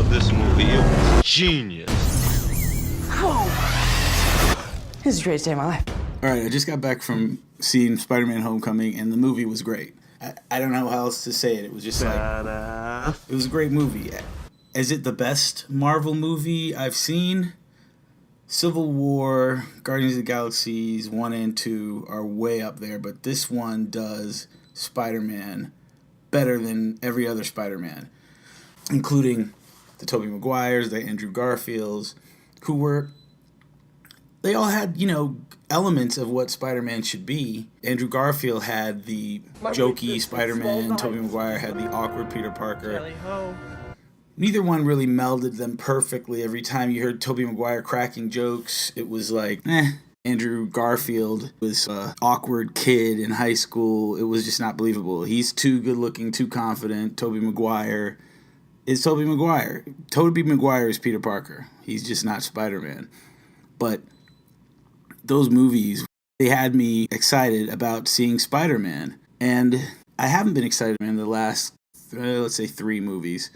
this movie. It was genius. This is the greatest day of my life. All right, I just got back from seeing Spider-Man Homecoming, and the movie was great. I don't know how else to say it. It was just like, it was a great movie. Is it the best Marvel movie I've seen? Civil War, Guardians of the Galaxies 1 and 2 are way up there, but this one does Spider-Man better than every other Spider-Man, including the Tobey Maguires, the Andrew Garfields, they all had, elements of what Spider-Man should be. Andrew Garfield had the jokey Spider-Man, Tobey Maguire had the awkward Peter Parker. Neither one really melded them perfectly. Every time you heard Tobey Maguire cracking jokes, it was like, Andrew Garfield was an awkward kid in high school. It was just not believable. He's too good-looking, too confident. Tobey Maguire is Tobey Maguire. Tobey Maguire is Peter Parker. He's just not Spider-Man. But those movies, they had me excited about seeing Spider-Man. And I haven't been excited in the last, let's say, 3 movies.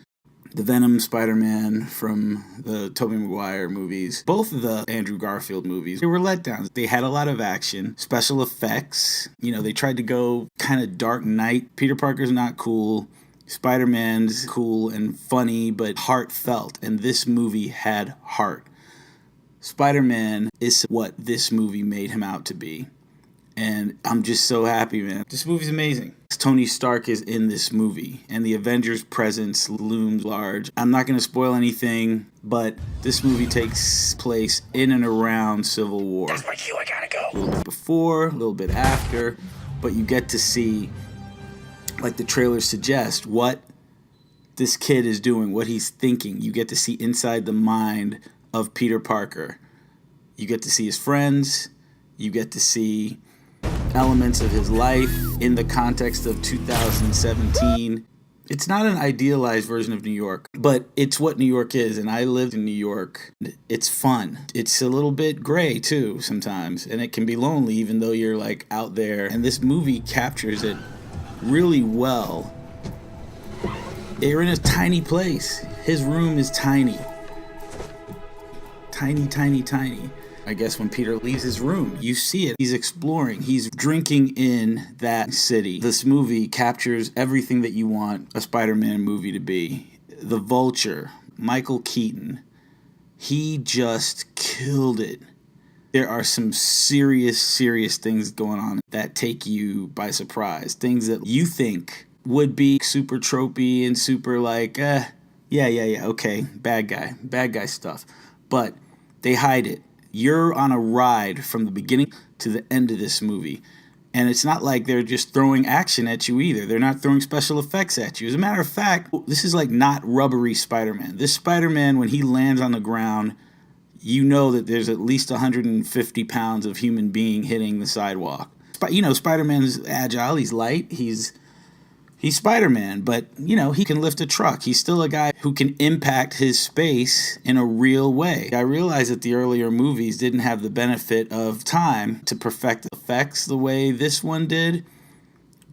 The Venom Spider-Man from the Tobey Maguire movies, both of the Andrew Garfield movies, they were letdowns. They had a lot of action, special effects. They tried to go kind of Dark Knight. Peter Parker's not cool. Spider-Man's cool and funny, but heartfelt. And this movie had heart. Spider-Man is what this movie made him out to be. And I'm just so happy, man. This movie's amazing. Tony Stark is in this movie, and the Avengers' presence looms large. I'm not going to spoil anything, but this movie takes place in and around Civil War. That's my cue, I gotta go. A little bit before, a little bit after, but you get to see, like the trailers suggest, what this kid is doing, what he's thinking. You get to see inside the mind of Peter Parker. You get to see his friends. You get to see elements of his life in the context of 2017. It's not an idealized version of New York, but it's what New York is, and I lived in New York. It's fun. It's a little bit gray, too, sometimes, and it can be lonely even though you're, like, out there. And this movie captures it really well. They're in a tiny place. His room is tiny. Tiny, tiny, tiny. I guess when Peter leaves his room, you see it. He's exploring. He's drinking in that city. This movie captures everything that you want a Spider-Man movie to be. The Vulture, Michael Keaton, he just killed it. There are some serious, serious things going on that take you by surprise. Things that you think would be super tropey and super like, okay, bad guy stuff. But they hide it. You're on a ride from the beginning to the end of this movie. And it's not like they're just throwing action at you either. They're not throwing special effects at you. As a matter of fact, this is like not rubbery Spider-Man. This Spider-Man, when he lands on the ground, you know that there's at least 150 pounds of human being hitting the sidewalk. Spider-Man's agile. He's light. He's Spider-Man, but, he can lift a truck. He's still a guy who can impact his space in a real way. I realize that the earlier movies didn't have the benefit of time to perfect the effects the way this one did,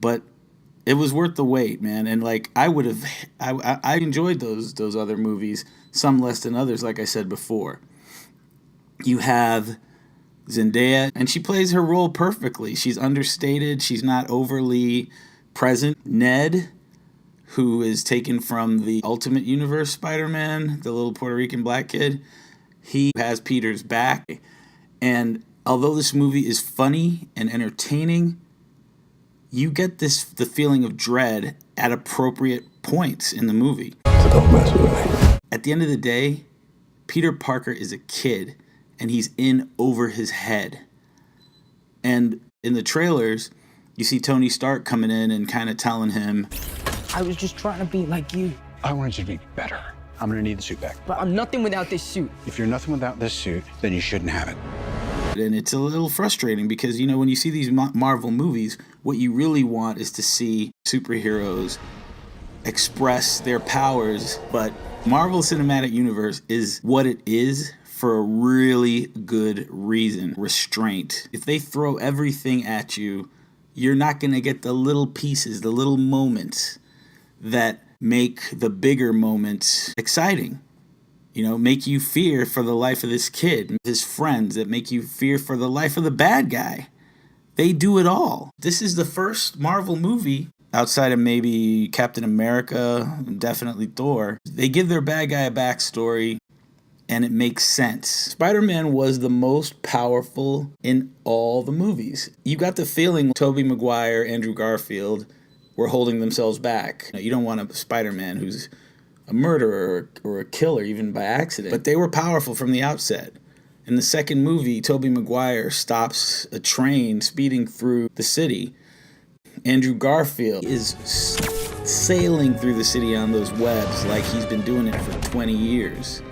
but it was worth the wait, man. And, I enjoyed those other movies, some less than others, like I said before. You have Zendaya, and she plays her role perfectly. She's understated. She's not overly present. Ned, who is taken from the Ultimate Universe Spider-Man, the little Puerto Rican black kid, he has Peter's back. And although this movie is funny and entertaining, you get the feeling of dread at appropriate points in the movie. So don't mess with me. At the end of the day, Peter Parker is a kid, and he's in over his head. And in the trailers, you see Tony Stark coming in and kind of telling him, I was just trying to be like you. I wanted you to be better. I'm gonna need the suit back. But I'm nothing without this suit. If you're nothing without this suit, then you shouldn't have it. And it's a little frustrating because, when you see these Marvel movies, what you really want is to see superheroes express their powers. But Marvel Cinematic Universe is what it is for a really good reason. Restraint. If they throw everything at you, you're not going to get the little pieces, the little moments that make the bigger moments exciting. you know, make you fear for the life of this kid, his friends, that make you fear for the life of the bad guy. They do it all. This is the first Marvel movie, outside of maybe Captain America and definitely Thor. They give their bad guy a backstory, and it makes sense. Spider-Man was the most powerful in all the movies. You got the feeling Tobey Maguire, Andrew Garfield were holding themselves back. You don't want a Spider-Man who's a murderer or a killer, even by accident. But they were powerful from the outset. In the second movie, Tobey Maguire stops a train speeding through the city. Andrew Garfield is sailing through the city on those webs like he's been doing it for 20 years.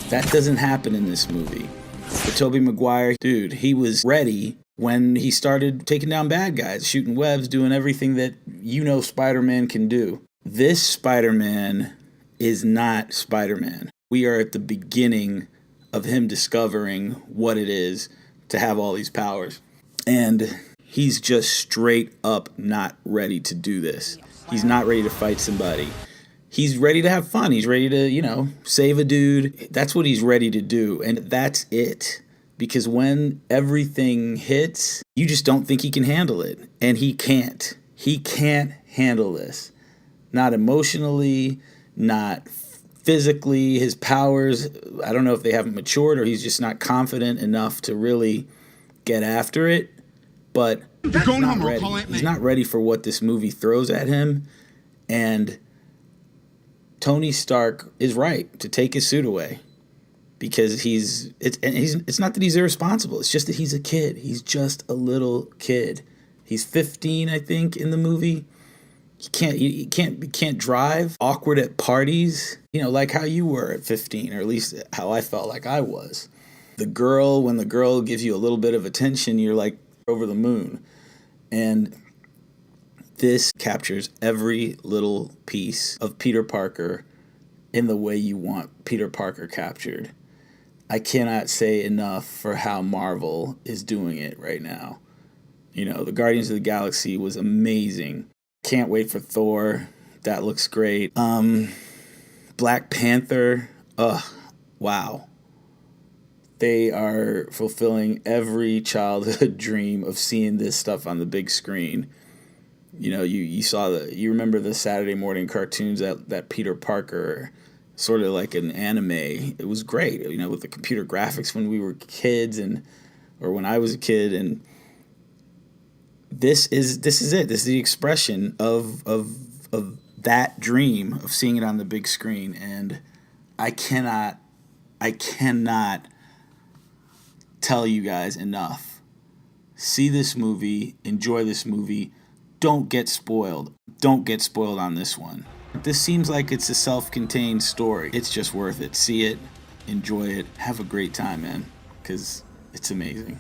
That doesn't happen in this movie. But Tobey Maguire, dude, he was ready when he started taking down bad guys, shooting webs, doing everything that you know Spider-Man can do. This Spider-Man is not Spider-Man. We are at the beginning of him discovering what it is to have all these powers. And he's just straight up not ready to do this. He's not ready to fight somebody. He's ready to have fun. He's ready to, you know, save a dude. That's what he's ready to do. And that's it. Because when everything hits, you just don't think he can handle it. And he can't. He can't handle this. Not emotionally, not physically. His powers, I don't know if they haven't matured or he's just not confident enough to really get after it. But he's not ready. He's not ready for what this movie throws at him. And Tony Stark is right to take his suit away because it's not that he's irresponsible. It's just that he's a kid. He's just a little kid. He's 15, I think, in the movie. He can't drive. Awkward at parties. You know, like how you were at 15, or at least how I felt like I was. When the girl gives you a little bit of attention, you're like over the moon. And this captures every little piece of Peter Parker in the way you want Peter Parker captured. I cannot say enough for how Marvel is doing it right now. You know, the Guardians of the Galaxy was amazing. Can't wait for Thor. That looks great. Black Panther. Wow. They are fulfilling every childhood dream of seeing this stuff on the big screen. You know, you remember the Saturday morning cartoons that Peter Parker, sort of like an anime. It was great, you know, with the computer graphics when we were kids or when I was a kid. And this is it. This is the expression of that dream of seeing it on the big screen. And I cannot tell you guys enough. See this movie, enjoy this movie. Don't get spoiled. Don't get spoiled on this one. This seems like it's a self-contained story. It's just worth it. See it, enjoy it, have a great time, man, because it's amazing.